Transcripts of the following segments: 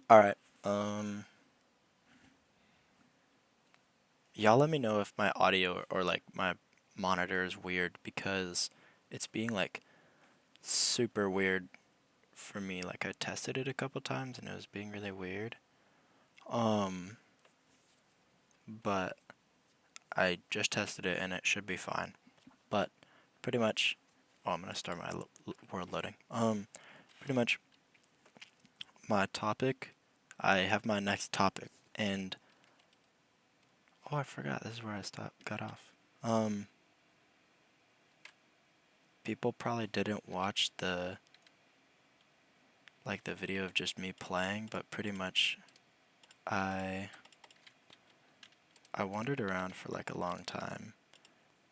Alright, y'all let me know if my audio or like my monitor is weird because it's being like super weird for me. Like I tested it a couple times and it was being really weird. Um, but I just tested it and it should be fine. But pretty much, oh, I'm gonna start my world loading. Pretty much my topic, I have my next topic and oh, I forgot this is where I got off. Um, People probably didn't watch the video of just me playing, but pretty much I I wandered around for like a long time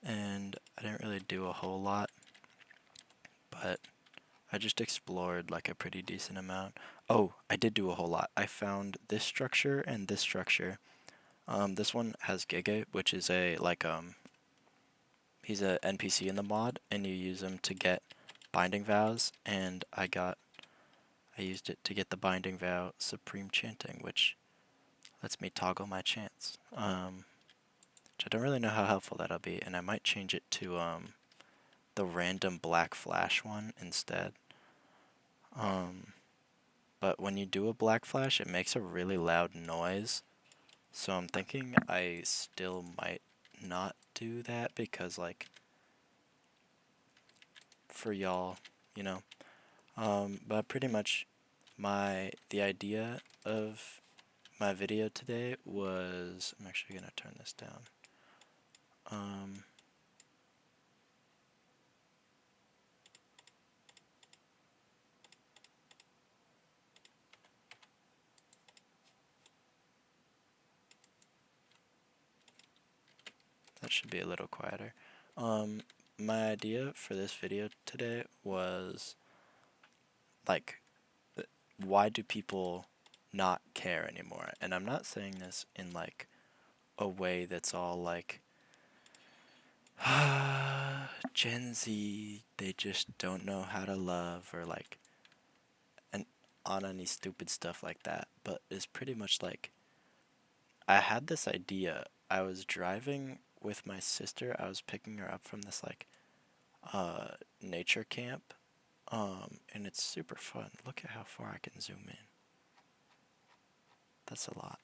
and I didn't really do a whole lot, but I just explored like a pretty decent amount. Oh, I did do a whole lot. I found this structure and this structure. This one has Gege, which is a he's a NPC in the mod, and you use him to get binding vows, and I used it to get the binding vow supreme chanting, which lets me toggle my chants. Which I don't really know how helpful that'll be, and I might change it to the random black flash one instead. Um, but when you do a black flash, it makes a really loud noise. So I'm thinking I still might not do that because like for y'all, you know. But pretty much the idea of my video today was I'm actually gonna turn this down. Um, that should be a little quieter. Um, my idea for this video today was like, why do people not care anymore? And I'm not saying this in like a way that's all like, Gen Z, they just don't know how to love, or like, and on any stupid stuff like that. But it's pretty much like, I had this idea. I was driving with my sister. I was picking her up from this like nature camp. And it's super fun. Look at how far I can zoom in. That's a lot.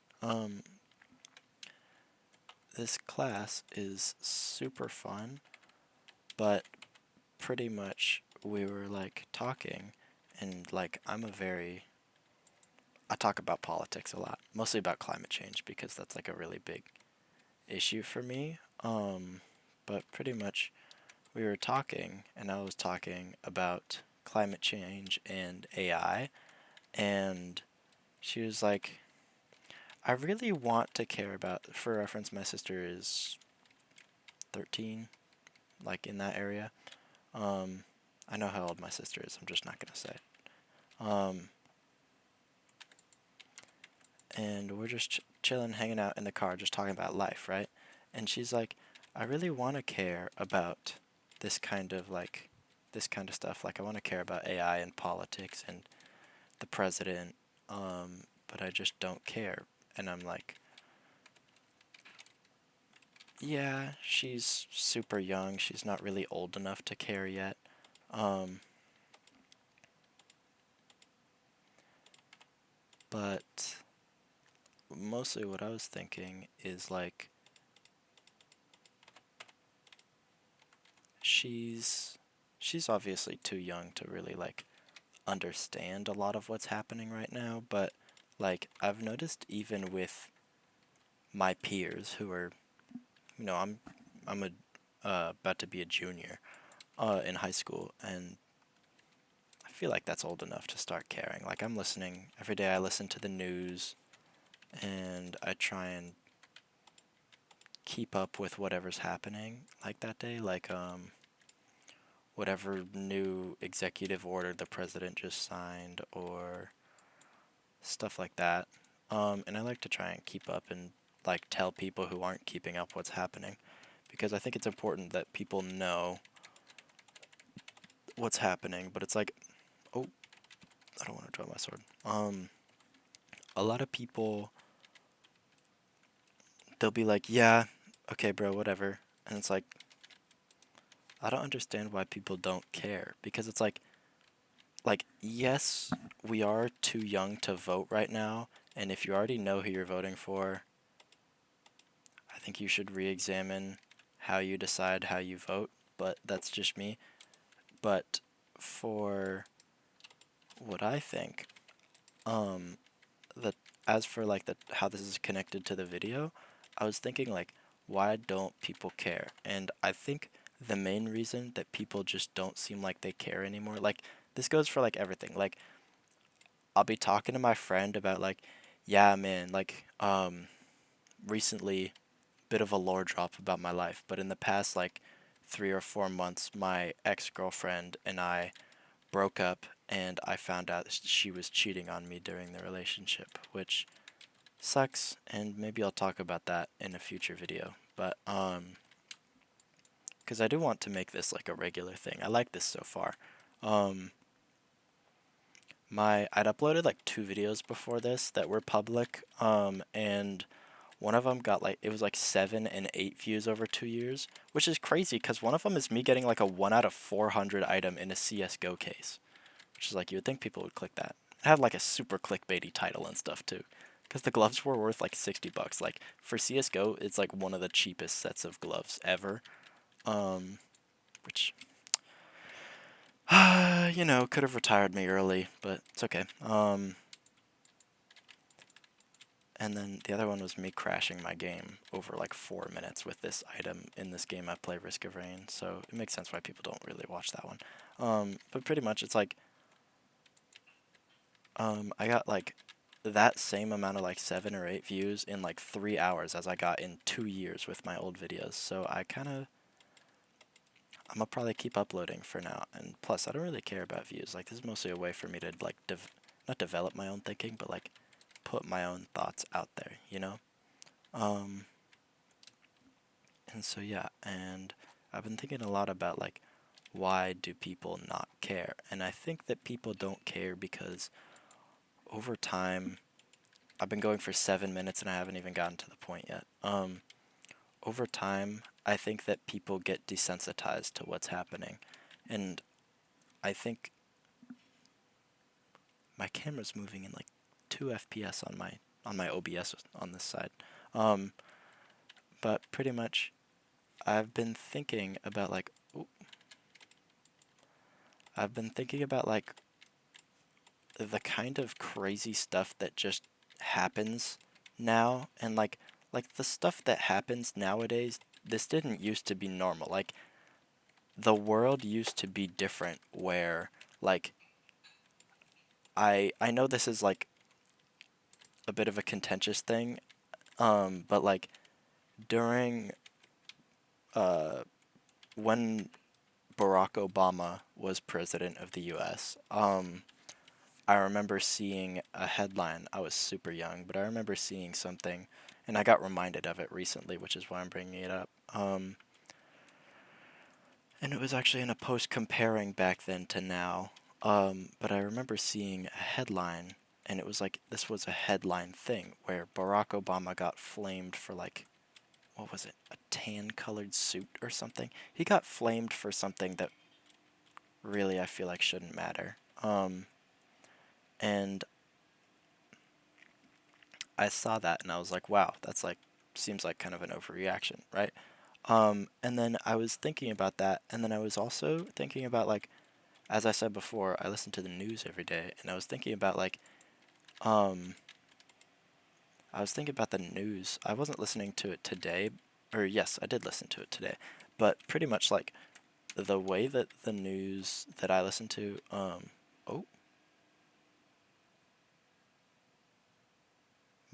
This class is super fun, but pretty much we were like talking, and like I talk about politics a lot, mostly about climate change because that's like a really big issue for me. But pretty much we were talking, and I was talking about climate change and AI, and she was like, I really want to care about, for reference, my sister is 13, like in that area. Um, I know how old my sister is, I'm just not gonna say. Um, and we're just chilling, hanging out in the car, just talking about life, right? And she's like, I really want to care about this kind of like, this kind of stuff. Like, I want to care about AI and politics and the president, but I just don't care. And I'm like, yeah, she's super young. She's not really old enough to care yet. Um, but mostly what I was thinking is like, she's she's obviously too young to really like understand a lot of what's happening right now, but like I've noticed even with my peers who are, I'm a about to be a junior in high school, and I feel like that's old enough to start caring. Like I'm listening every day. I listen to the news, and I try and keep up with whatever's happening like that day. Like whatever new executive order the president just signed, or stuff like that. And I like to try and keep up and like tell people who aren't keeping up what's happening, because I think it's important that people know what's happening. But it's like, oh, I don't want to draw my sword. a lot of people, they'll be like, yeah, okay, bro, whatever. And it's like, I don't understand why people don't care because it's like yes, we are too young to vote right now, and if you already know who you're voting for, I think you should re-examine how you decide how you vote, but that's just me. But for what I think, um, that as for like the how this is connected to the video, I was thinking like, why don't people care? And I think the main reason that people just don't seem like they care anymore, like this goes for like everything. Like I'll be talking to my friend about like, yeah, man, like recently bit of a lore drop about my life, but in the past like 3 or 4 months, my ex-girlfriend and I broke up, and I found out she was cheating on me during the relationship, which sucks, and maybe I'll talk about that in a future video. But because I do want to make this like a regular thing. I like this so far. Um, I'd uploaded like 2 videos before this that were public, and one of them got like it was like 7 and 8 views over 2 years, which is crazy because one of them is me getting like a 1 out of 400 item in a CS:GO case, which is like you would think people would click that. It had like a super clickbaity title and stuff too, because the gloves were worth like $60. Like for CS:GO, it's like one of the cheapest sets of gloves ever. Which you know could have retired me early, but it's okay. And then the other one was me crashing my game over like 4 minutes with this item in this game I play, Risk of Rain. So it makes sense why people don't really watch that one. But pretty much it's like I got like that same amount of like 7 or 8 views in like 3 hours as I got in 2 years with my old videos. So I'm gonna probably keep uploading for now. And plus, I don't really care about views. Like this is mostly a way for me to like not develop my own thinking, but like put my own thoughts out there, you know? Um, and so yeah, and I've been thinking a lot about like why do people not care? And I think that people don't care because over time, I've been going for 7 minutes and I haven't even gotten to the point yet. Over time, I think that people get desensitized to what's happening, and I think my camera's moving in like 2 FPS on my OBS on this side. Um, but pretty much, I've been thinking about like, I've been thinking about like the kind of crazy stuff that just happens now, and like the stuff that happens nowadays. This didn't used to be normal. Like the world used to be different where like I know this is like a bit of a contentious thing, but like during uh when Barack Obama was president of the US, I remember seeing a headline. I was super young, but I remember seeing something and I got reminded of it recently, which is why I'm bringing it up. And it was actually in a post comparing back then to now. But I remember seeing a headline, and it was like this was a headline thing where Barack Obama got flamed for like, what was it, a tan colored suit or something? He got flamed for something that really I feel like shouldn't matter. And I saw that and I was like, wow, that's like, seems like kind of an overreaction, right? And then I was thinking about that, and then I was also thinking about like, as I said before, I listen to the news every day, and I was thinking about like, um, I was thinking about the news. I wasn't listening to it today, or yes, I did listen to it today, but pretty much like the way that the news that I listen to, oh,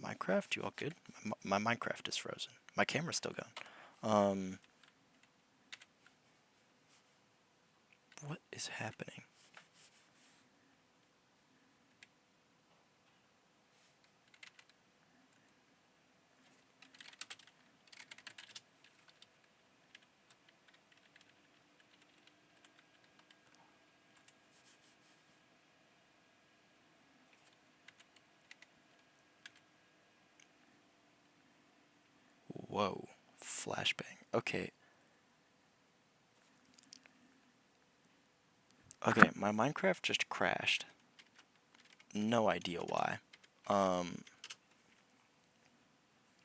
Minecraft, you all good? My Minecraft is frozen. My camera's still going. What is happening? Whoa, flashbang. Okay. Okay, my Minecraft just crashed. No idea why.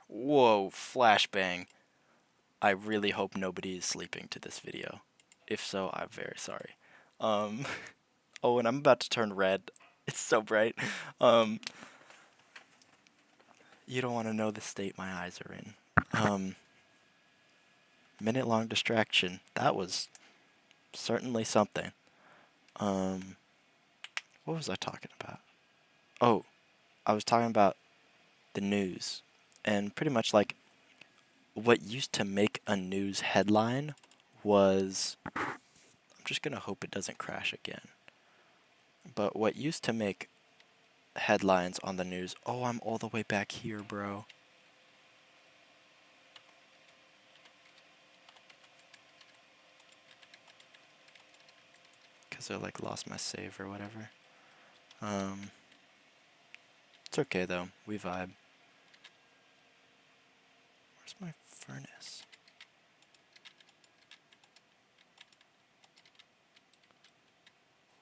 Whoa, flashbang. I really hope nobody is sleeping to this video. If so, I'm very sorry. Um, oh, and I'm about to turn red. It's so bright. Um, you don't want to know the state my eyes are in. Minute-long distraction. That was certainly something. What was I talking about? Oh, I was talking about the news. And pretty much like what used to make a news headline was, I'm just gonna hope it doesn't crash again. But what used to make headlines on the news, oh, I'm all the way back here, bro. Because I like lost my save or whatever. It's okay though, we vibe. Where's my furnace?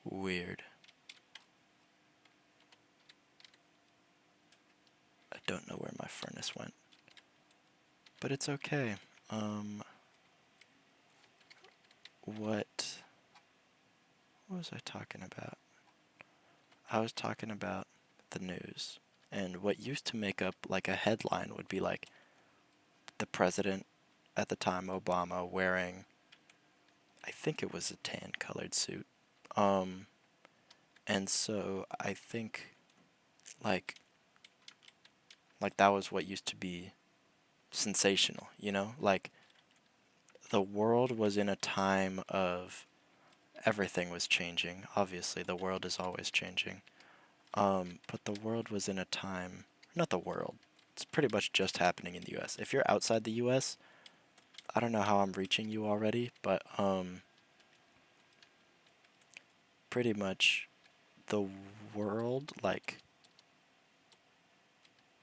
Weird. I don't know where my furnace went. But it's okay. What was I talking about? I was talking about the news. And what used to make up like a headline would be like the president at the time, Obama, wearing, I think it was a tan colored suit. And so I think like that was what used to be sensational, you know? Like the world was in a time of everything was changing. Obviously, the world is always changing. But the world was in a time, not the world, it's pretty much just happening in the US. If you're outside the US, I don't know how I'm reaching you already, but pretty much the world, like,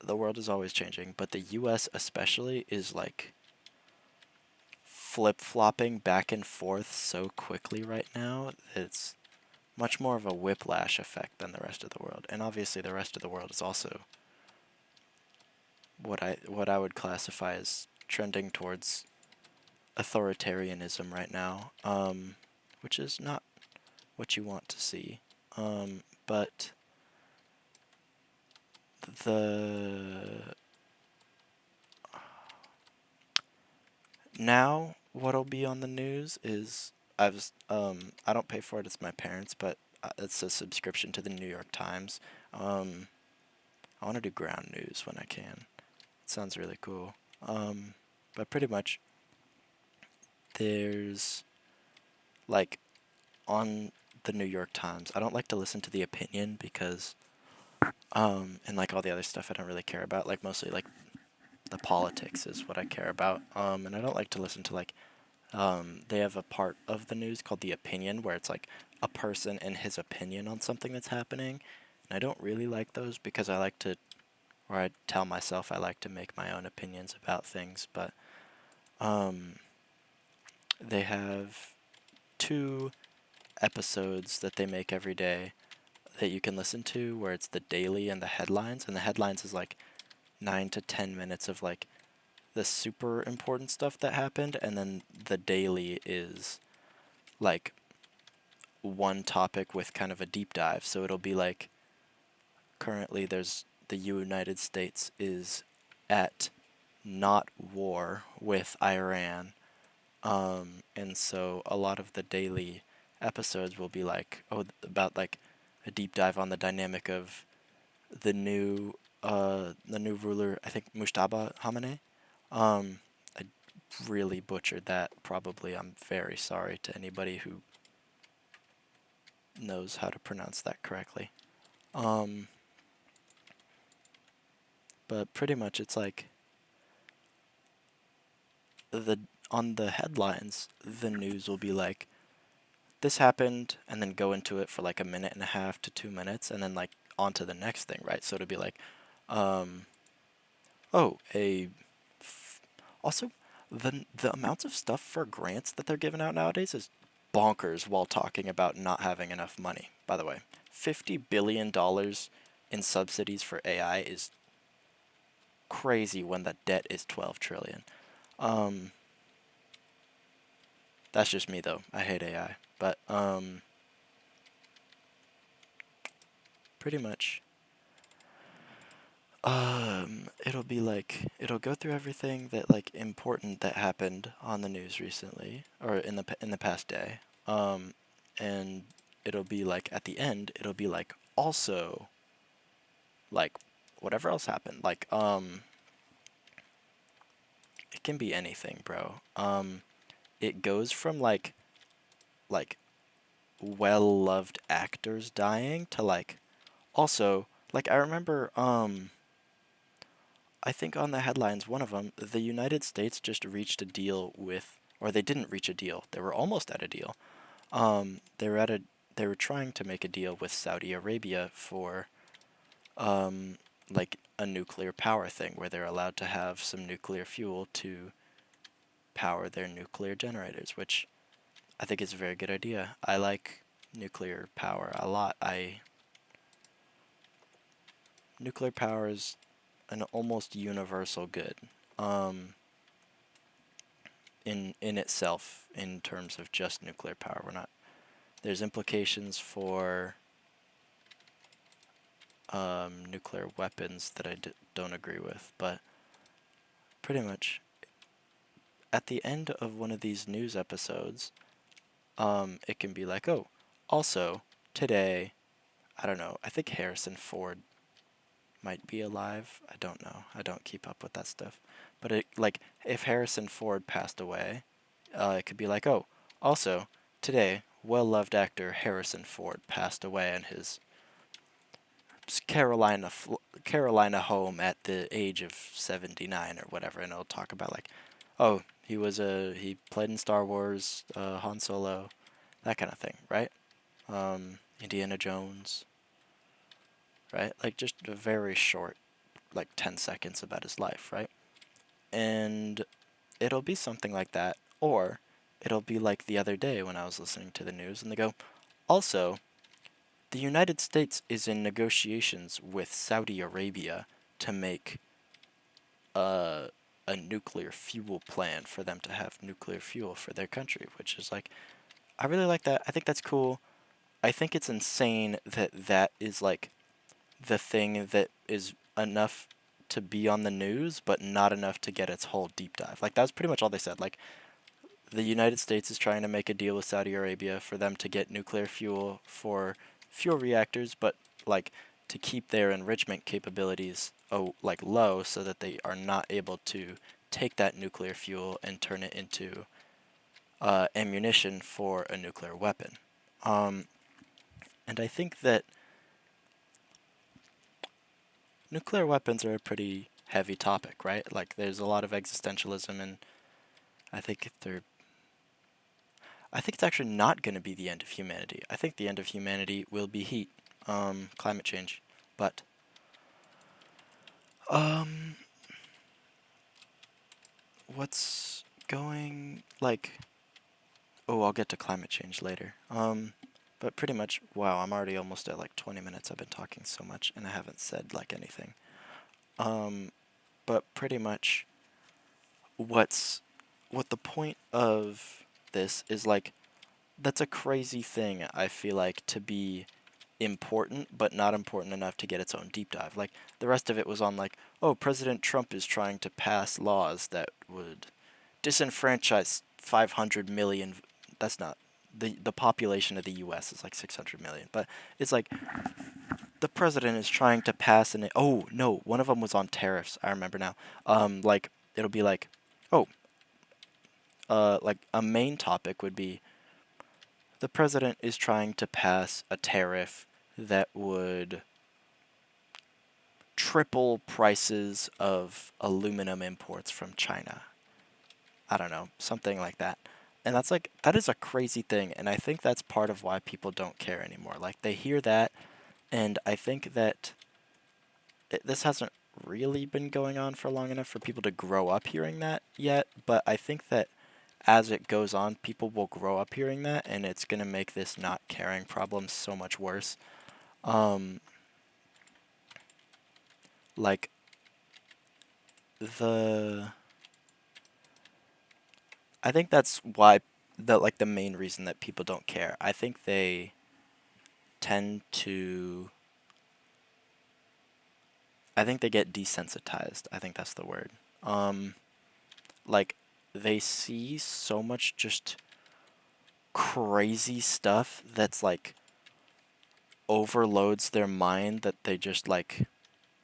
the world is always changing, but the US especially is like flip-flopping back and forth so quickly right now. It's much more of a whiplash effect than the rest of the world. And obviously the rest of the world is also what I would classify as trending towards authoritarianism right now, which is not what you want to see. But the now what'll be on the news is I don't pay for it, it's my parents, but it's a subscription to the New York Times. I want to do ground news when I can. It sounds really cool. But pretty much there's like on the New York Times, I don't like to listen to the opinion because and like all the other stuff I don't really care about, like mostly like the politics is what I care about. And I don't like to listen to like they have a part of the news called the opinion where it's like a person and his opinion on something that's happening. And I don't really like those because I like to, or I tell myself I like to make my own opinions about things, but they have 2 episodes that they make every day that you can listen to where it's the daily and the headlines, and the headlines is like 9 to 10 minutes of like the super important stuff that happened, and then the daily is like one topic with kind of a deep dive. So it'll be like currently there's the United States is at not war with Iran. And so a lot of the daily episodes will be like, oh, about like a deep dive on the dynamic of the new ruler, I think Mustafa Khamenei. I really butchered that. Probably, I'm very sorry to anybody who knows how to pronounce that correctly. But pretty much, it's like the on the headlines, the news will be like, this happened, and then go into it for like a minute and a half to 2 minutes, and then like on to the next thing, right? So it'll be like, oh, Also, the amounts of stuff for grants that they're giving out nowadays is bonkers while talking about not having enough money. By the way, $50 billion in subsidies for AI is crazy when the debt is 12 trillion. Um, that's just me though. I hate AI, but pretty much it'll be like it'll go through everything that like important that happened on the news recently or in the past day. And it'll be like at the end it'll be like also like whatever else happened. Like it can be anything, bro. It goes from like well-loved actors dying to like also like I remember I think on the headlines, one of them, the United States just reached a deal with, or they didn't reach a deal. They were almost at a deal. They were they were trying to make a deal with Saudi Arabia for, like a nuclear power thing, where they're allowed to have some nuclear fuel to power their nuclear generators, which I think is a very good idea. I like nuclear power a lot. Nuclear power is an almost universal good. Um, in itself in terms of just nuclear power. We're not. There's implications for nuclear weapons that I don't agree with, but pretty much at the end of one of these news episodes, it can be like, oh, also today, I don't know. I think Harrison Ford might be alive. I don't know. I don't keep up with that stuff. But it like if Harrison Ford passed away, it could be like, oh, also today, well-loved actor Harrison Ford passed away in his Carolina home at the age of 79 or whatever, and it'll talk about like, oh, he played in Star Wars, Han Solo, that kind of thing, right? Indiana Jones, right? Like just a very short, like 10 seconds about his life, right? And it'll be something like that, or it'll be like the other day when I was listening to the news, and they go, also, the United States is in negotiations with Saudi Arabia to make a a nuclear fuel plant for them to have nuclear fuel for their country, which is like, I really like that. I think that's cool. I think it's insane that that is like the thing that is enough to be on the news, but not enough to get its whole deep dive. Like, that was pretty much all they said. Like, the United States is trying to make a deal with Saudi Arabia for them to get nuclear fuel for fuel reactors, but like to keep their enrichment capabilities like low so that they are not able to take that nuclear fuel and turn it into ammunition for a nuclear weapon. Um, and I think that nuclear weapons are a pretty heavy topic, right? Like there's a lot of existentialism, and I think they're I think it's actually not going to be the end of humanity. I think the end of humanity will be heat, climate change. But, um, what's going, like, oh, I'll get to climate change later. But pretty much, wow, I'm already almost at like 20 minutes. I've been talking so much and I haven't said like anything. Um, but pretty much what the point of this is like, that's a crazy thing, I feel like, to be important, but not important enough to get its own deep dive. Like, the rest of it was on, like, oh, President Trump is trying to pass laws that would disenfranchise 500 million. That's not. The population of the US is like 600 million. But it's like, the president is trying to pass an. Oh, no, one of them was on tariffs. I remember now. Like, it'll be like, oh, like a main topic would be the president is trying to pass a tariff that would triple prices of aluminum imports from China. I don't know, something like that. And that's like, that is a crazy thing. And I think that's part of why people don't care anymore. Like, they hear that, and I think that this hasn't really been going on for long enough for people to grow up hearing that yet, but I think that as it goes on, people will grow up hearing that, and it's gonna make this not caring problem so much worse. Um, like the, I think that's why the main reason that people don't care. I think they tend to, I think they get desensitized. I think that's the word. Um, like they see so much just crazy stuff that's like overloads their mind that they just like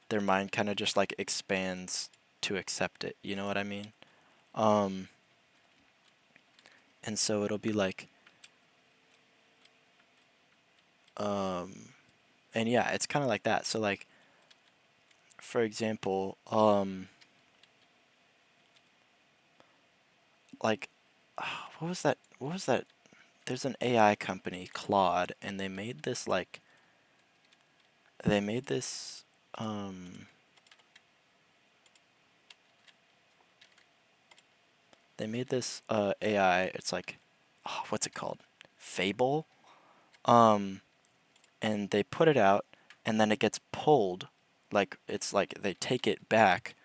their mind kind of just like expands to accept it. You know what I mean? Um, and so it'll be like, um, and yeah, it's kind of like that. So like, for example, like, what was that? What was that? There's an AI company, Claude, and they made this, um, they made this AI. It's like, oh, what's it called? Fable. Um, and they put it out, and then it gets pulled. Like it's like they take it back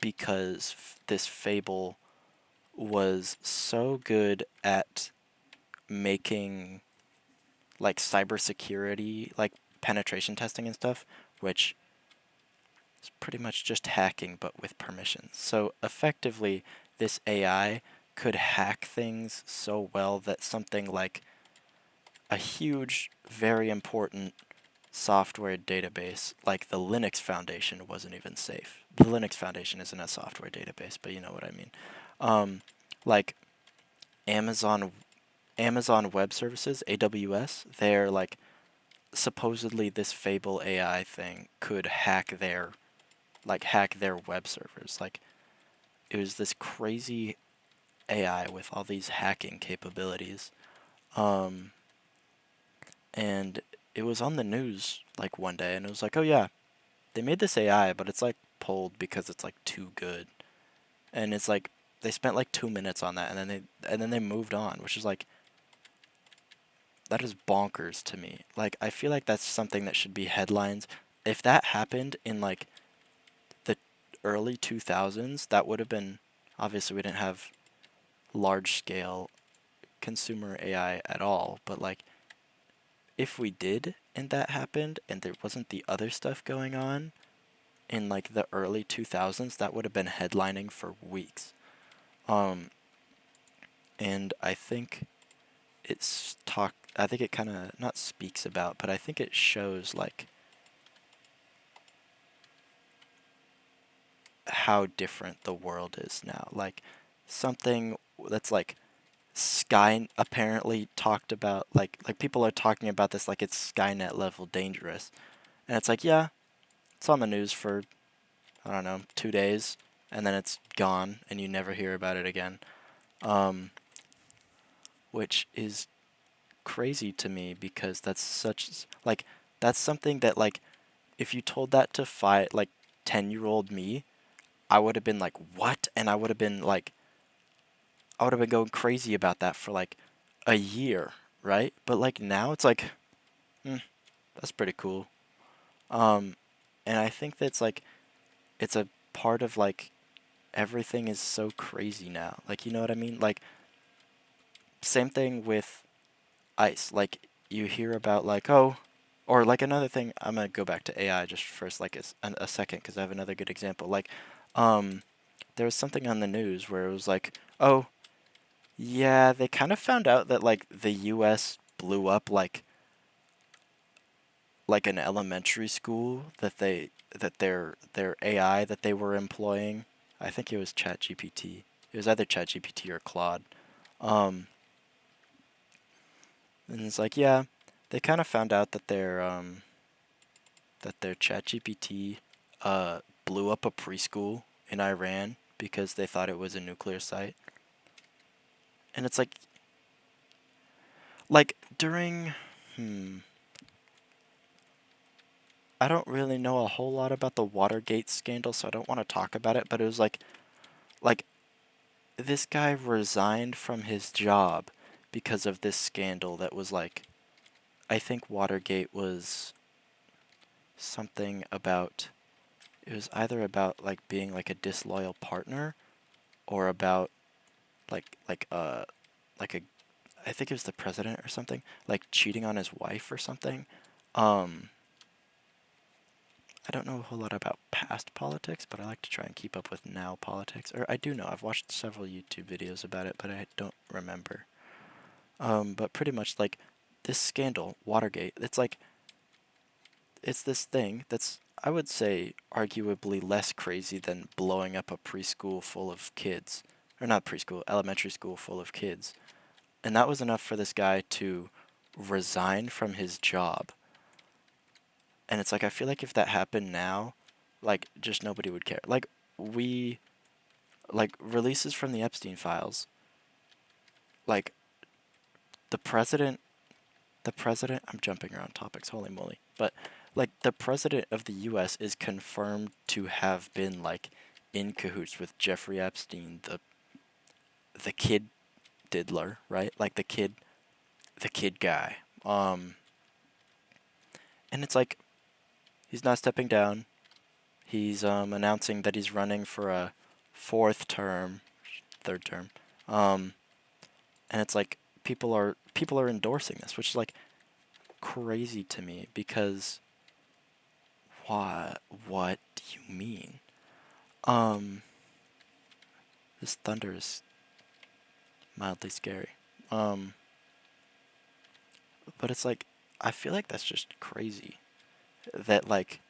because this Fable was so good at making like cybersecurity, like penetration testing and stuff, which is pretty much just hacking but with permissions. So effectively, this AI could hack things so well that something like a huge, very important software database like the Linux Foundation wasn't even safe. The Linux Foundation isn't a software database, but you know what I mean. Um, like Amazon Amazon Web Services, AWS, they're like supposedly this Fable AI thing could hack their web servers. Like it was this crazy AI with all these hacking capabilities. Um, and it was on the news like one day and it was like, "Oh yeah, they made this AI, but it's like pulled because it's like too good." And it's like they spent like 2 minutes on that and then they moved on, which is like that is bonkers to me. Like I feel like that's something that should be headlines. If that happened in like the early 2000s, that would have been obviously we didn't have large scale consumer AI at all, but like if we did and that happened and there wasn't the other stuff going on in like the early 2000s, that would have been headlining for weeks. Um, and I think it kind of not speaks about, but I think it shows like how different the world is now. Like something that's like Sky apparently talked about like people are talking about this like it's Skynet level dangerous. And it's like, yeah, it's on the news for I don't know, 2 days and then it's gone and you never hear about it again. Um, which is crazy to me because that's such like that's something that like if you told that to 10-year-old me, I would have been like, "What?" And I would have been going crazy about that for like a year, right? But like now it's like, that's pretty cool. Um, and I think that's like it's a part of like everything is so crazy now. Like you know what I mean? Like same thing with ice. Like you hear about like oh, or like another thing. I'm gonna go back to AI just first, like a second, because I have another good example. Like, um, there was something on the news where it was like, oh, yeah, they kind of found out that like the U.S. blew up like an elementary school that their AI that they were employing. I think it was ChatGPT. It was either ChatGPT or Claude. Um, and it's like, yeah, they kind of found out that their ChatGPT blew up a preschool in Iran because they thought it was a nuclear site. And it's like during hmm I don't really know a whole lot about the Watergate scandal, so I don't want to talk about it, but it was like this guy resigned from his job because of this scandal that was like, I think Watergate was something about, it was either about like being like a disloyal partner or about like a, I think it was the president or something, like cheating on his wife or something. Um, I don't know a whole lot about past politics, but I like to try and keep up with now politics. Or I do know, I've watched several YouTube videos about it, but I don't remember. But pretty much like this scandal, Watergate, it's like, it's this thing that's, I would say, arguably less crazy than blowing up a preschool full of kids. Or not preschool, elementary school full of kids. And that was enough for this guy to resign from his job. And it's like, I feel like if that happened now, like, just nobody would care. Like, like, releases from the Epstein files, like, the president, I'm jumping around topics, holy moly. But, like, the president of the US is confirmed to have been, like, in cahoots with Jeffrey Epstein, the kid diddler, right? Like, the kid guy. And it's like, he's not stepping down. He's announcing that he's running for a third term. And it's like people are endorsing this, which is like crazy to me because what do you mean? Um, this thunder is mildly scary. Um, but it's like I feel like that's just crazy. That like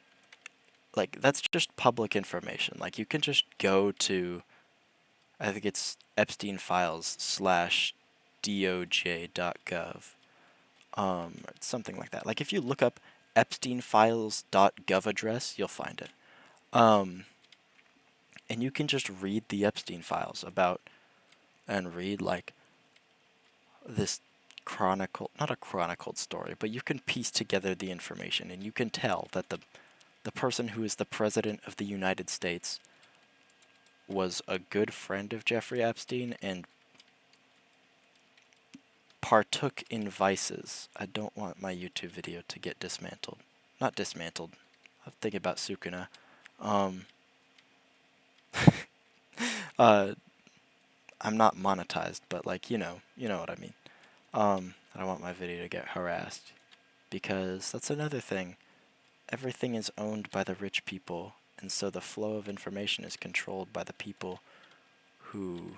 that's just public information. Like you can just go to, I think it's Epstein Files /doj.gov, something like that. Like if you look up epsteinfiles.gov address, you'll find it. Um, and you can just read the Epstein files about and read like this not a chronicled story, but you can piece together the information and you can tell that the person who is the president of the United States was a good friend of Jeffrey Epstein and partook in vices. I don't want my YouTube video to get dismantled. Not dismantled. I'm thinking about Sukuna. Um, uh, I'm not monetized, but like, you know what I mean. I don't want my video to get harassed because that's another thing. Everything is owned by the rich people, and so the flow of information is controlled by the people who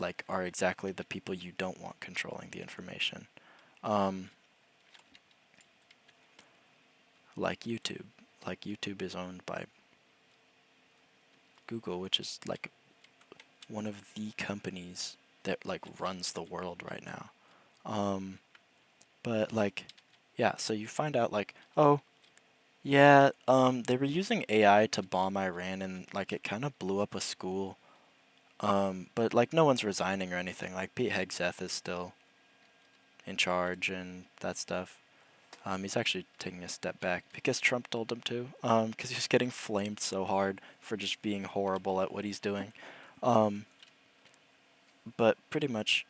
like are exactly the people you don't want controlling the information. Um, like YouTube. Like YouTube is owned by Google, which is like one of the companies that like runs the world right now. Um, but like, yeah, so you find out like, oh, yeah, they were using AI to bomb Iran and like it kind of blew up a school. But like no one's resigning or anything. Like Pete Hegseth is still in charge and that stuff. He's actually taking a step back because Trump told him to. Because he was getting flamed so hard for just being horrible at what he's doing. Um, but pretty much,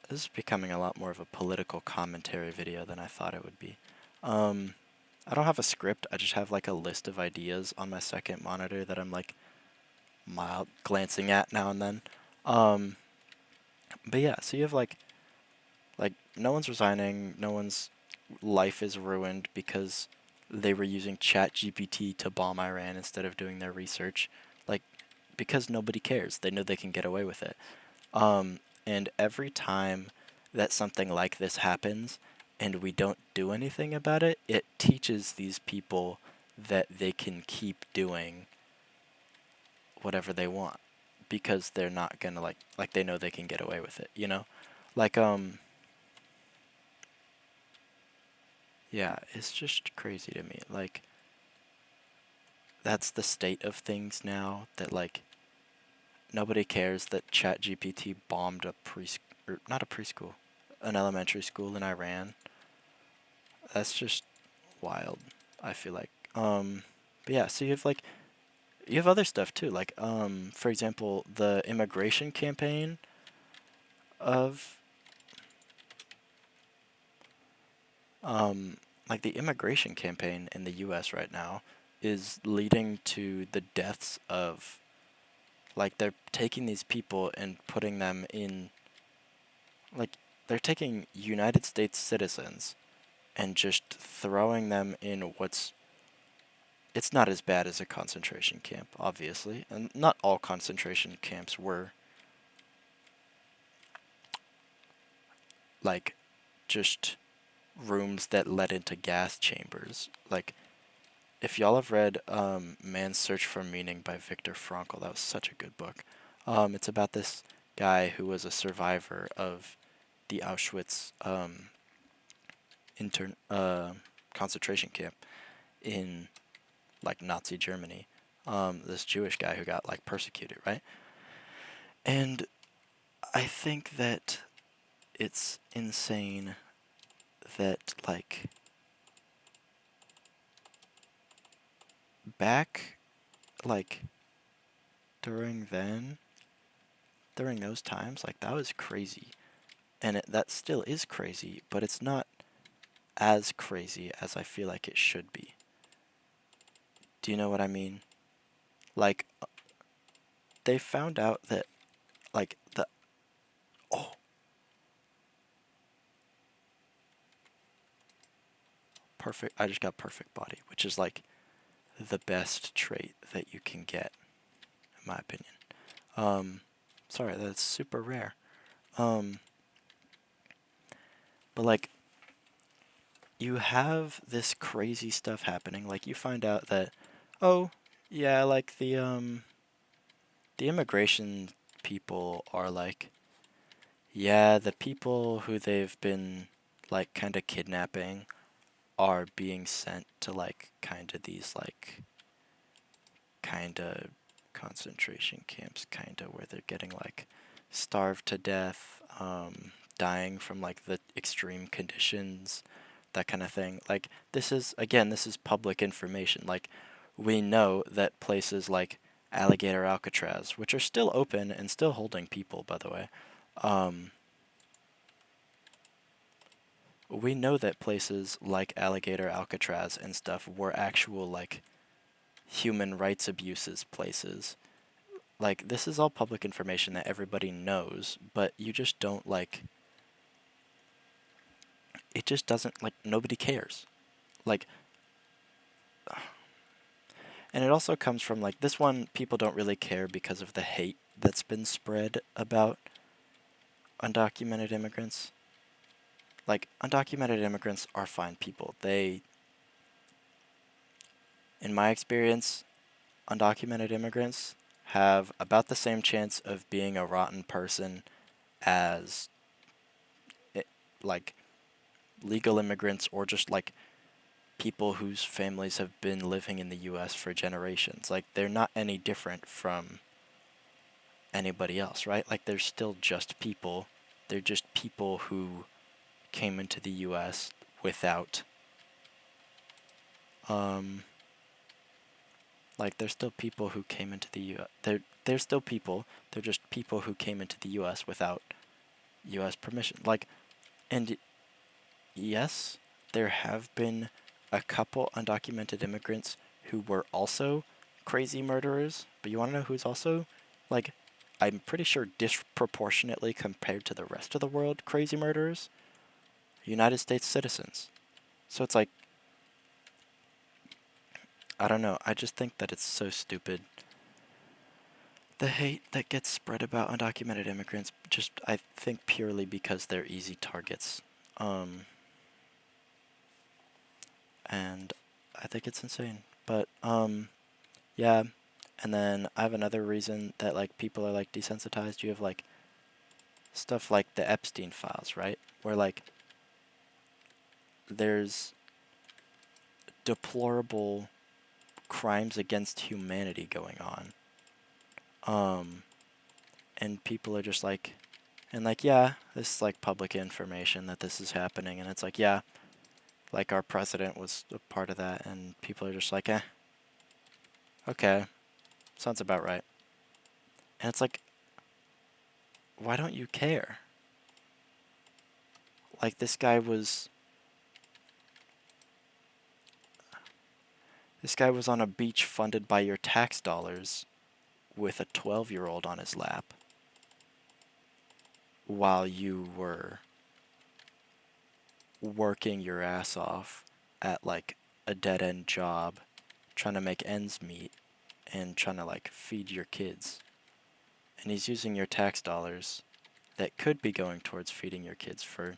this is becoming a lot more of a political commentary video than I thought it would be. I don't have a script. I just have like a list of ideas on my second monitor that I'm like mild glancing at now and then. Um, but yeah, so you have like no one's resigning, no one's life is ruined because they were using ChatGPT to bomb Iran instead of doing their research. Like because nobody cares. They know they can get away with it. And every time that something like this happens and we don't do anything about it, it teaches these people that they can keep doing whatever they want because they're not gonna like they know they can get away with it, you know? Like yeah, it's just crazy to me. Like that's the state of things now that like nobody cares that ChatGPT bombed a or not a preschool, an elementary school in Iran. That's just wild. I feel like. But yeah, so you have other stuff too, like for example, the immigration campaign of um like the immigration campaign in the US right now is leading to the deaths of, like, they're taking these people and putting them in, like, they're taking United States citizens and just throwing them in what's, it's not as bad as a concentration camp, obviously, and not all concentration camps were like just rooms that led into gas chambers. Like, if y'all have read Man's Search for Meaning by Viktor Frankl, that was such a good book. It's about this guy who was a survivor of the Auschwitz intern concentration camp in like Nazi Germany. This Jewish guy who got like persecuted, right? And I think that it's insane that like back like during then during those times, like, that was crazy, and that still is crazy, but it's not as crazy as I feel like it should be. Do you know what I mean? Like, they found out that, like, oh, perfect, I just got perfect body, which is, like, the best trait that you can get, in my opinion. Sorry, that's super rare. Um, but, like, you have this crazy stuff happening, like, you find out that, oh, yeah, like, the immigration people are like, yeah, the people who they've been like kind of kidnapping are being sent to like kind of these like kind of concentration camps, kind of where they're getting like starved to death, dying from like the extreme conditions, that kind of thing. Like, this is, again, this is public information. Like, we know that places like Alligator Alcatraz, which are still open and still holding people, by the way, um, we know that places like Alligator Alcatraz and stuff were actual like human rights abuses places. Like, this is all public information that everybody knows, but you just don't like, it just doesn't, like, nobody cares. Like, and it also comes from like this one, people don't really care because of the hate that's been spread about undocumented immigrants. Like, undocumented immigrants are fine people. They, in my experience, undocumented immigrants have about the same chance of being a rotten person as it, like legal immigrants or just like people whose families have been living in the US for generations. Like, they're not any different from anybody else, right? Like, they're still just people. They're just people who came into the US without um like, they're still people who came into the US. They're still people. They're just people who came into the US without US permission. Like, and yes, there have been a couple undocumented immigrants who were also crazy murderers, but you want to know who's also, like, I'm pretty sure disproportionately compared to the rest of the world, crazy murderers? United States citizens. So it's like, I don't know, I just think that it's so stupid. The hate that gets spread about undocumented immigrants, just, I think, purely because they're easy targets. And I think it's insane. But yeah. And then I have another reason that like people are like desensitized. You have like stuff like the Epstein files, right? Where like there's deplorable crimes against humanity going on. And people are just like, and like, yeah, this is like public information that this is happening, and it's like, yeah, Like our president was a part of that, and people are just like, eh, okay, sounds about right. And it's like, why don't you care? Like this guy was on a beach funded by your tax dollars with a 12-year-old on his lap while you were working your ass off at like a dead-end job trying to make ends meet and trying to like feed your kids. And he's using your tax dollars that could be going towards feeding your kids for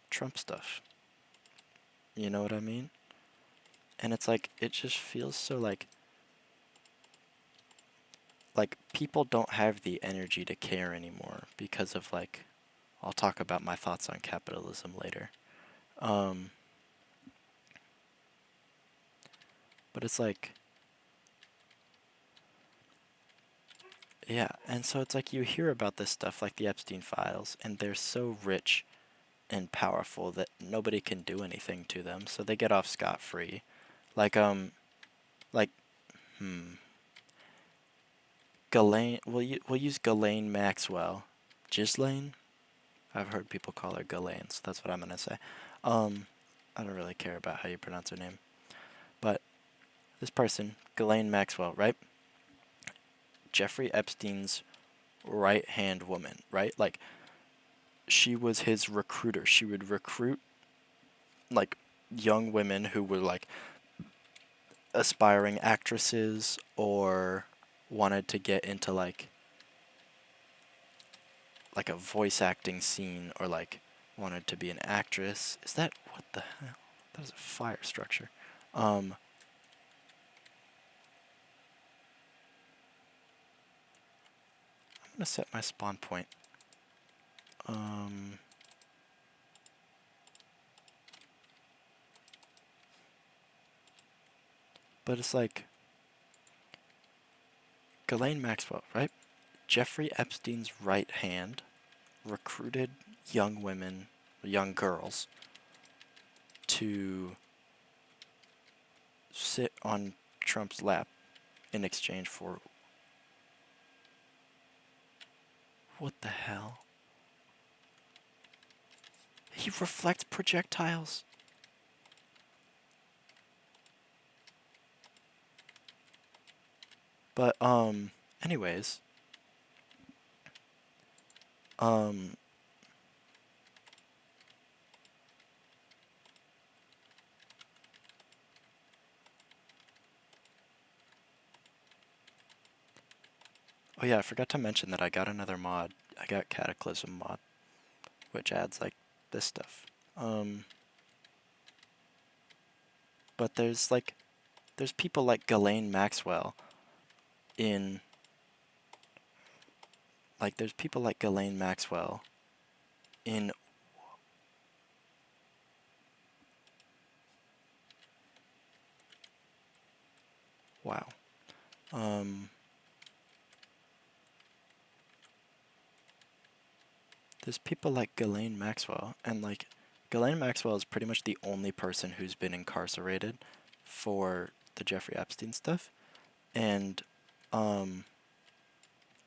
Trump stuff. You know what I mean? And it's like, it just feels so like people don't have the energy to care anymore because of like, I'll talk about my thoughts on capitalism later. Um, but it's like, yeah, and so it's like you hear about this stuff like the Epstein files, and they're so rich and powerful that nobody can do anything to them, so they get off scot-free. Like, like, hmm, Ghislaine, we'll use Ghislaine Maxwell. Ghislaine? I've heard people call her Ghislaine, so that's what I'm gonna say. I don't really care about how you pronounce her name. But this person, Ghislaine Maxwell, right? Jeffrey Epstein's right-hand woman, right? Like, she was his recruiter. She would recruit, like, young women who were, like, aspiring actresses or wanted to get into, like a voice acting scene or, like, wanted to be an actress. Is that, what the hell? That is a fire structure. I'm gonna set my spawn point. But it's like Ghislaine Maxwell, right? Jeffrey Epstein's right hand recruited young women, young girls, to sit on Trump's lap in exchange for what the hell? He reflects projectiles. But anyways, um oh yeah, I forgot to mention that I got another mod. I got Cataclysm mod, which adds like this stuff. But there's people like Ghislaine Maxwell in there's people like Ghislaine Maxwell in wow. There's people like Ghislaine Maxwell, and like Ghislaine Maxwell is pretty much the only person who's been incarcerated for the Jeffrey Epstein stuff, and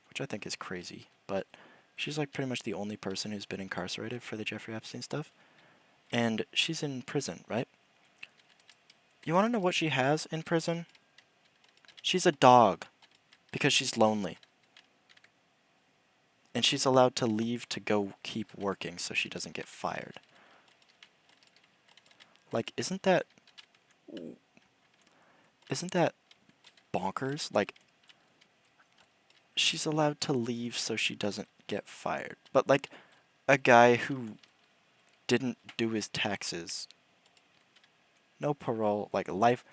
which I think is crazy, but she's like pretty much the only person who's been incarcerated for the Jeffrey Epstein stuff, and she's in prison, right? You want to know what she has in prison? She's a dog, because she's lonely. And she's allowed to leave to go keep working so she doesn't get fired. Like, isn't that bonkers? Like, she's allowed to leave so she doesn't get fired. But like a guy who didn't do his taxes, no parole, like life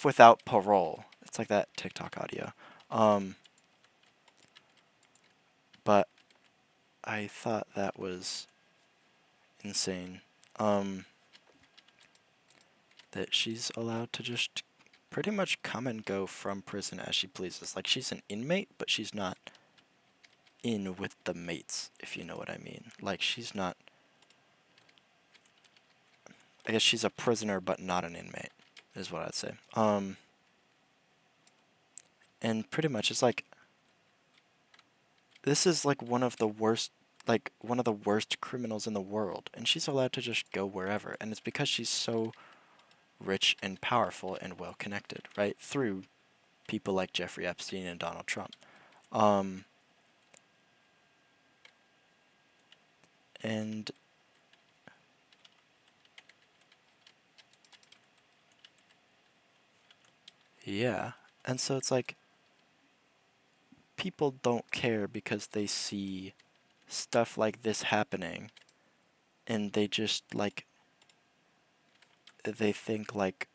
without parole. It's like that TikTok audio. But I thought that was insane. That she's allowed to just pretty much come and go from prison as she pleases. Like, she's an inmate, but she's not in with the mates, if you know what I mean. Like, she's not I guess she's a prisoner but not an inmate, is what I'd say. And pretty much it's like, this is like one of the worst criminals in the world, and she's allowed to just go wherever, and it's because she's so rich and powerful and well connected, right? Through people like Jeffrey Epstein and Donald Trump. And yeah, and so it's like, people don't care because they see stuff like this happening, and they just like, they think like,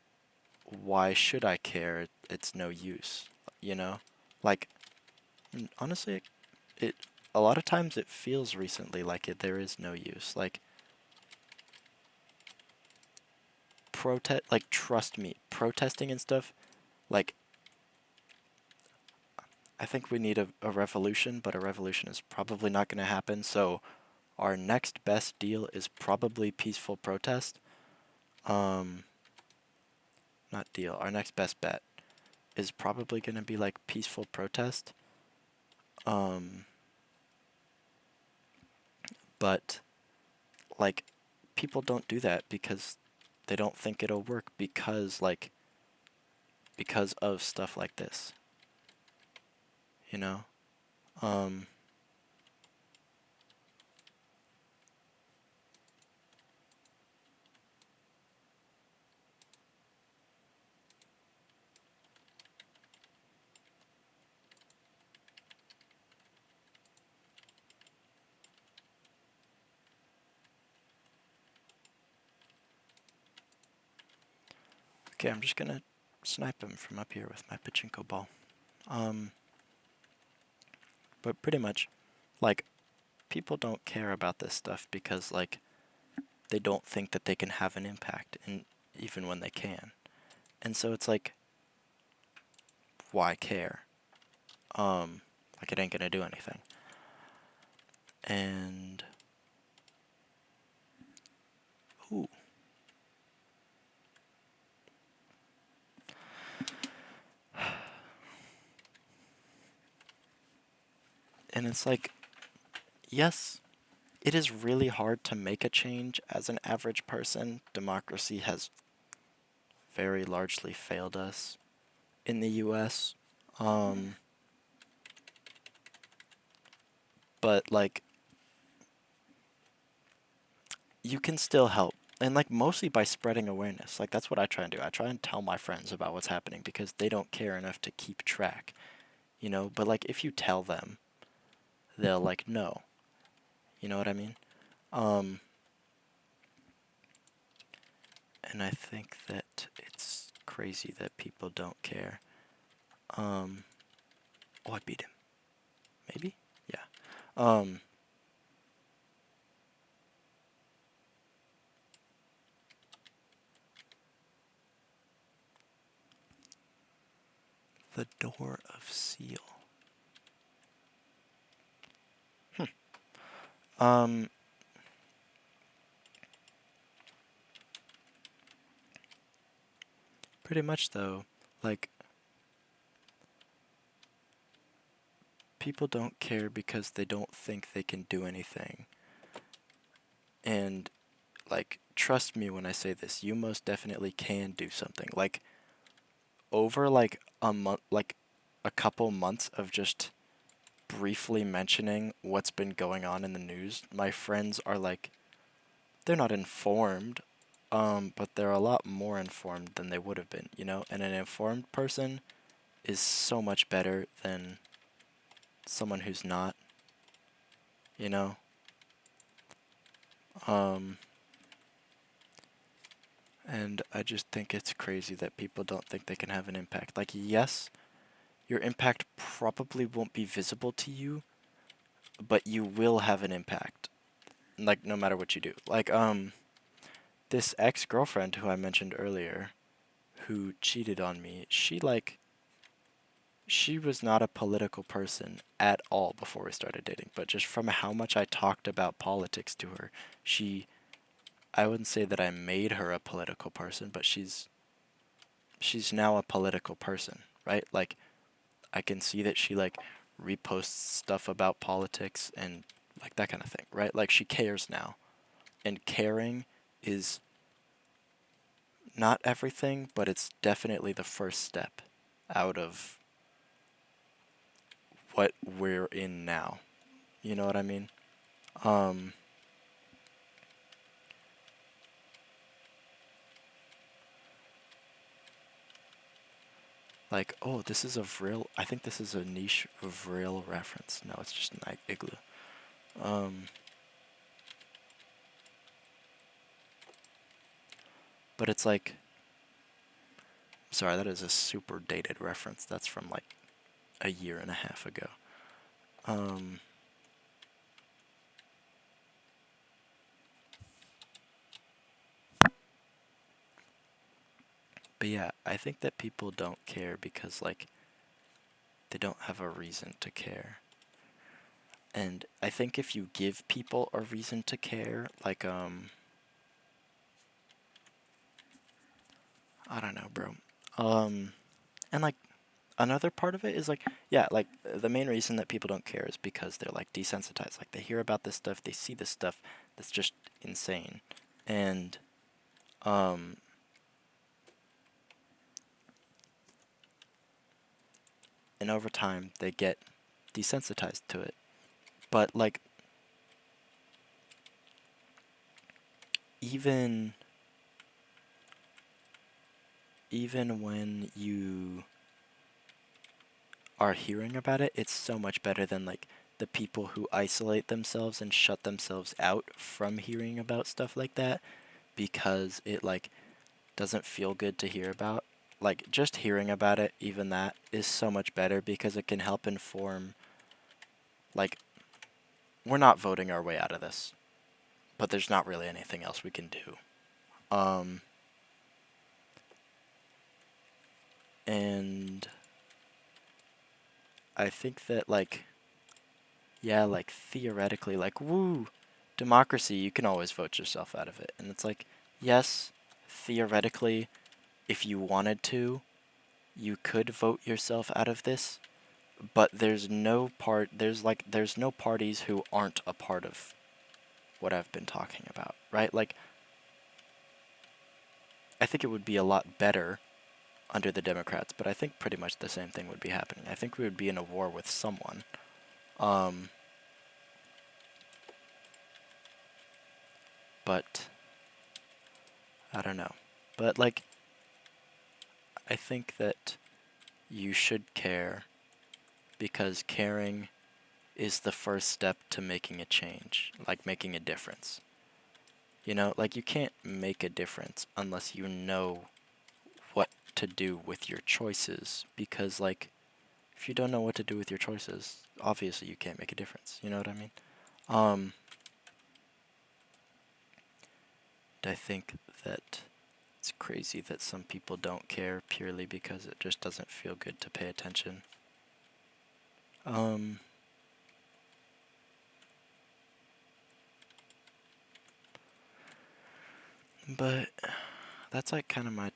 why should I care? It's no use, you know? Like, honestly, it a lot of times it feels recently like there is no use. Like, trust me, protesting and stuff, like, I think we need a revolution, but a revolution is probably not going to happen, so our next best deal is probably peaceful protest. Not deal, our next best bet is probably going to be like peaceful protest. But like, people don't do that because they don't think it'll work, because of stuff like this, you know? Um, okay, I'm just gonna snipe him from up here with my pachinko ball. But pretty much, like, people don't care about this stuff because, like, they don't think that they can have an impact, and even when they can. And so it's like, why care? Like, it ain't gonna do anything. And ooh. And it's like, yes, it is really hard to make a change as an average person. Democracy has very largely failed us in the US. But like, you can still help. And like, mostly by spreading awareness. Like, that's what I try and do. I try and tell my friends about what's happening because they don't care enough to keep track, you know? But like, if you tell them, they'll like know. You know what I mean? And I think that it's crazy that people don't care. Oh, I beat him. Maybe? Yeah. The Door of Seal. Um, Pretty much though, like, people don't care because they don't think they can do anything. And like, trust me when I say this, you most definitely can do something. Like, over like a month, like a couple months of just briefly mentioning what's been going on in the news, my friends are like, they're not informed, but they're a lot more informed than they would have been, you know? And an informed person is so much better than someone who's not, you know? Um, and I just think it's crazy that people don't think they can have an impact. Like, yes, your impact probably won't be visible to you, but you will have an impact. Like, no matter what you do. Like, this ex-girlfriend who I mentioned earlier, who cheated on me, she was not a political person at all before we started dating, but just from how much I talked about politics to her, she I wouldn't say that I made her a political person, but she's now a political person, right? Like I can see that she like reposts stuff about politics and like that kind of thing, right? Like she cares now. And caring is not everything, but it's definitely the first step out of what we're in now. You know what I mean? Um, like, oh, this is a Vril. I think this is a niche Vril reference. No, it's just an igloo. Um, but it's like, sorry, that is a super dated reference. That's from like a year and a half ago. Um, but yeah, I think that people don't care because like they don't have a reason to care. And I think if you give people a reason to care, like I don't know, bro. And like another part of it is like, yeah, like the main reason that people don't care is because they're like desensitized. Like they hear about this stuff, they see this stuff that's just insane, and um, and over time they get desensitized to it. But like even even when you are hearing about it, it's so much better than like the people who isolate themselves and shut themselves out from hearing about stuff like that because it like doesn't feel good to hear about. Like just hearing about it, even that is so much better because it can help inform like we're not voting our way out of this, but there's not really anything else we can do. Um and I think that like yeah, like theoretically like woo, democracy, you can always vote yourself out of it. And it's like yes, theoretically if you wanted to, you could vote yourself out of this, but there's no parties who aren't a part of what I've been talking about, right? Like I think it would be a lot better under the Democrats, but I think pretty much the same thing would be happening. I think we would be in a war with someone. Um, but I don't know. But like I think that you should care because caring is the first step to making a change, like making a difference. You know, like you can't make a difference unless you know what to do with your choices because like if you don't know what to do with your choices, obviously you can't make a difference. You know what I mean? Um I think that it's crazy that some people don't care purely because it just doesn't feel good to pay attention. Um but that's like kind of my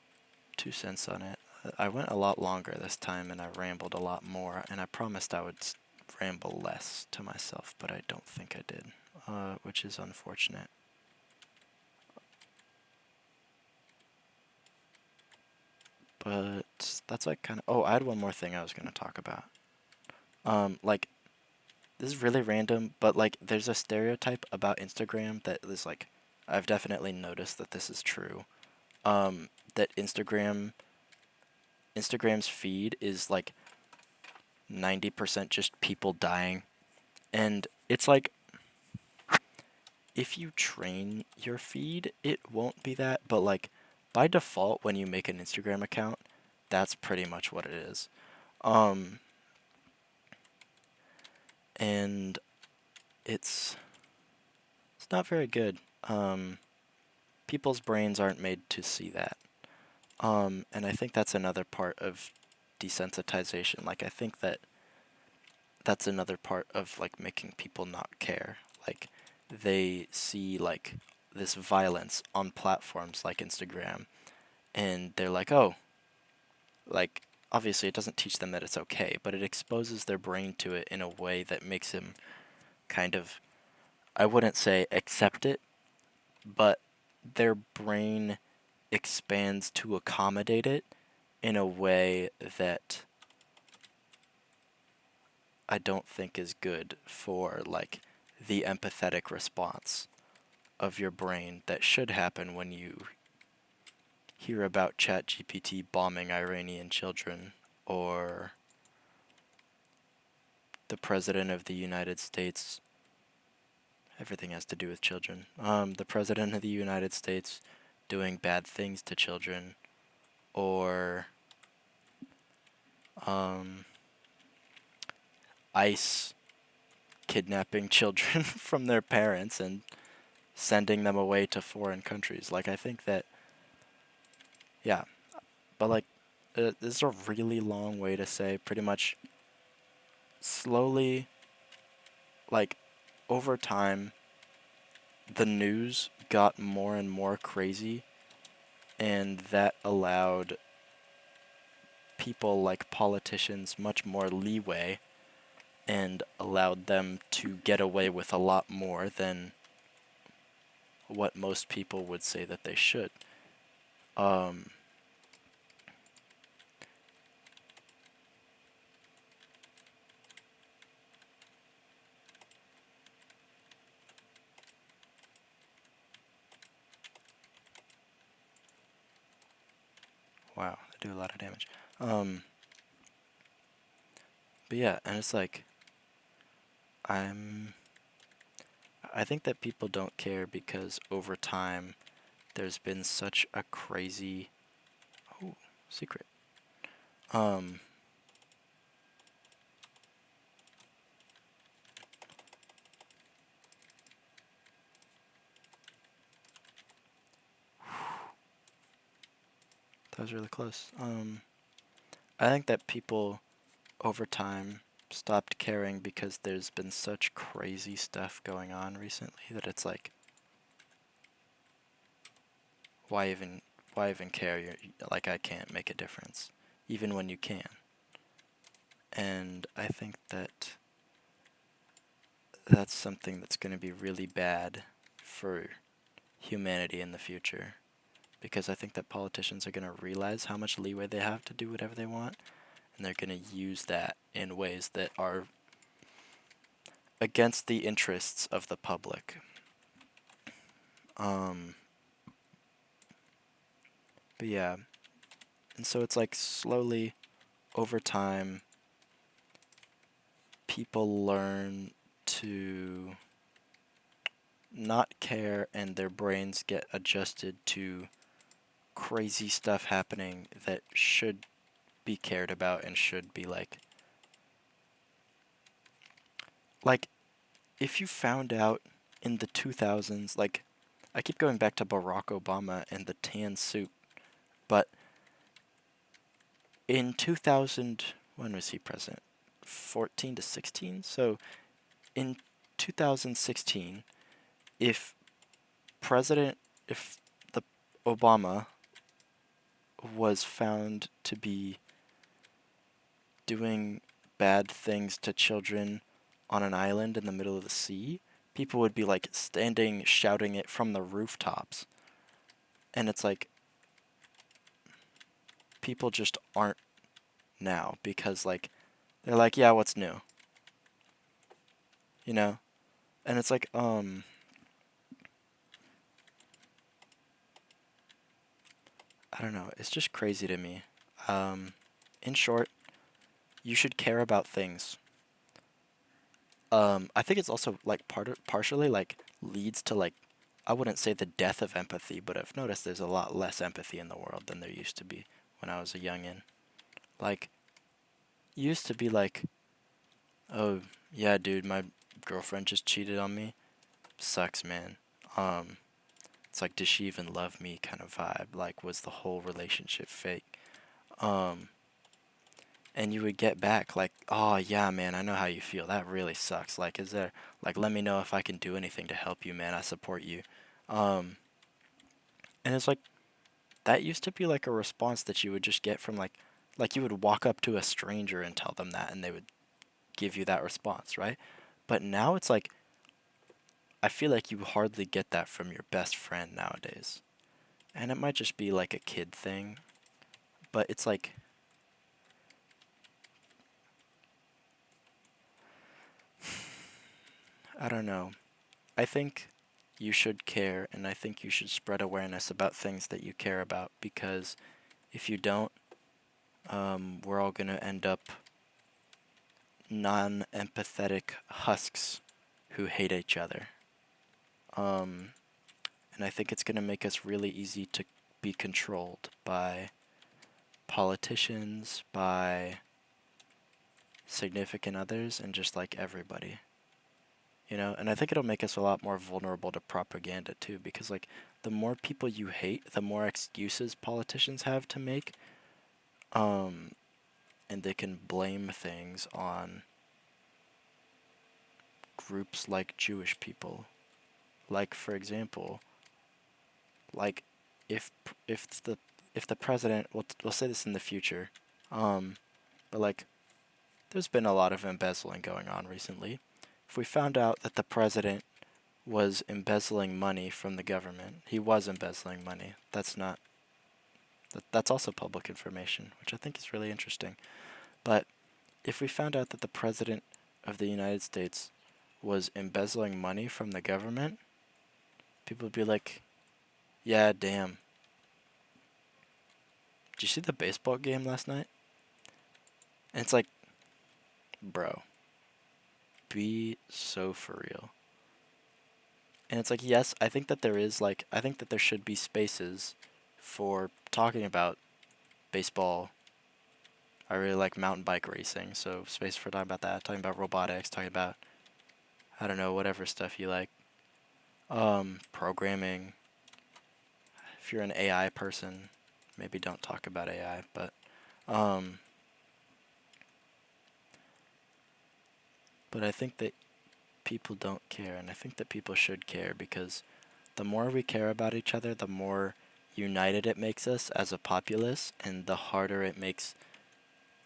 2 cents on it. I went a lot longer this time and I rambled a lot more, and I promised I would ramble less to myself, but I don't think I did, which is unfortunate. But that's like kind of. Oh, I had one more thing I was going to talk about. Like, this is really random, but like, there's a stereotype about Instagram that is like, I've definitely noticed that this is true. That Instagram's feed is like 90% just people dying. And it's like, if you train your feed, it won't be that, but like by default, when you make an Instagram account, that's pretty much what it is. Um, and it's it's not very good. People's brains aren't made to see that. And I think that's another part of desensitization. Like I think that that's another part of like making people not care. Like they see like this violence on platforms like Instagram, and they're like, oh, like, obviously it doesn't teach them that it's okay, but it exposes their brain to it in a way that makes them kind of, I wouldn't say accept it, but their brain expands to accommodate it in a way that I don't think is good for like the empathetic response of your brain that should happen when you hear about ChatGPT bombing Iranian children, or the President of the United States. Everything has to do with children. The President of the United States doing bad things to children, or um, ICE kidnapping children from their parents and sending them away to foreign countries. Like, I think that, yeah, but like, this is a really long way to say pretty much slowly, like, over time, the news got more and more crazy, and that allowed people like politicians much more leeway and allowed them to get away with a lot more than what most people would say that they should. Um, wow, they do a lot of damage. Um, but yeah, and it's like, I'm, I think that people don't care because over time there's been such a crazy, oh, secret. Um, that was really close. I think that people over time stopped caring because there's been such crazy stuff going on recently that it's like, why even why even care? You're, like, I can't make a difference, even when you can. And I think that that's something that's going to be really bad for humanity in the future, because I think that politicians are going to realize how much leeway they have to do whatever they want, and they're going to use that in ways that are against the interests of the public. Um, but yeah, and so it's like slowly over time, people learn to not care, and their brains get adjusted to crazy stuff happening that should be cared about and should be like if you found out in the 2000s, like, I keep going back to Barack Obama and the tan suit, but in 2000, when was he president? 14 to 16? So in 2016, if president, if the Obama was found to be doing bad things to children on an island in the middle of the sea, people would be like standing shouting it from the rooftops. And it's like, people just aren't now because, like, they're like, yeah, what's new? You know? And it's like, I don't know, it's just crazy to me. In short, you should care about things. I think it's also like partially like leads to, like, I wouldn't say the death of empathy, but I've noticed there's a lot less empathy in the world than there used to be when I was a youngin'. Like, used to be like, oh yeah, dude, my girlfriend just cheated on me. Sucks, man. Um, it's like, does she even love me kind of vibe. Like, was the whole relationship fake? Um, and you would get back like, oh yeah, man, I know how you feel. That really sucks. Like, is there, like, let me know if I can do anything to help you, man. I support you. Um, and it's like that used to be like a response that you would just get from like you would walk up to a stranger and tell them that and they would give you that response, right? But now it's like I feel like you hardly get that from your best friend nowadays. And it might just be like a kid thing, but it's like I don't know. I think you should care and I think you should spread awareness about things that you care about because if you don't, we're all going to end up non-empathetic husks who hate each other. Um, and I think it's going to make us really easy to be controlled by politicians, by significant others, and just like everybody. You know, and I think it'll make us a lot more vulnerable to propaganda too, because like the more people you hate, the more excuses politicians have to make, um, and they can blame things on groups like Jewish people. Like for example, like if if the if the president, we'll say this in the future, um, but like there's been a lot of embezzling going on recently. If we found out that the president was embezzling money from the government, he was embezzling money. That's also public information, which I think is really interesting. But if we found out that the president of the United States was embezzling money from the government, people would be like, "Yeah, damn. Did you see the baseball game last night?" And it's like, bro, be so for real. And it's like, yes, I think that I think that there should be spaces for talking about baseball. I really like mountain bike racing, so space for talking about that, talking about robotics, talking about, I don't know, whatever stuff you like. Programming. If you're an AI person, maybe don't talk about AI, um, but I think that people don't care, and I think that people should care because the more we care about each other, the more united it makes us as a populace, and the harder it makes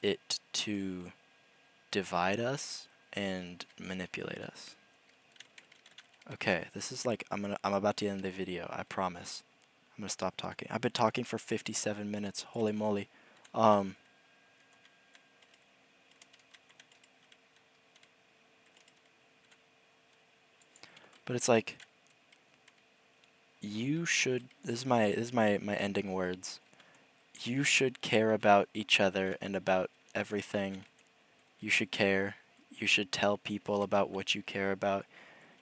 it to divide us and manipulate us. Okay, this is like I'm about to end the video, I promise. I'm gonna stop talking. I've been talking for 57 minutes. Holy moly. Um but it's like you should this is my ending words. You should care about each other and about everything. You should care. You should tell people about what you care about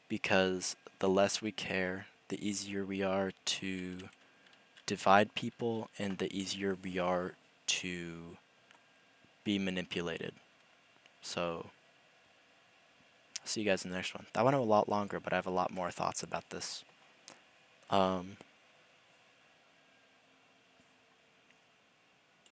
because the less we care, the easier we are to divide people and the easier we are to be manipulated. So, see you guys in the next one. That went a lot longer, but I have a lot more thoughts about this.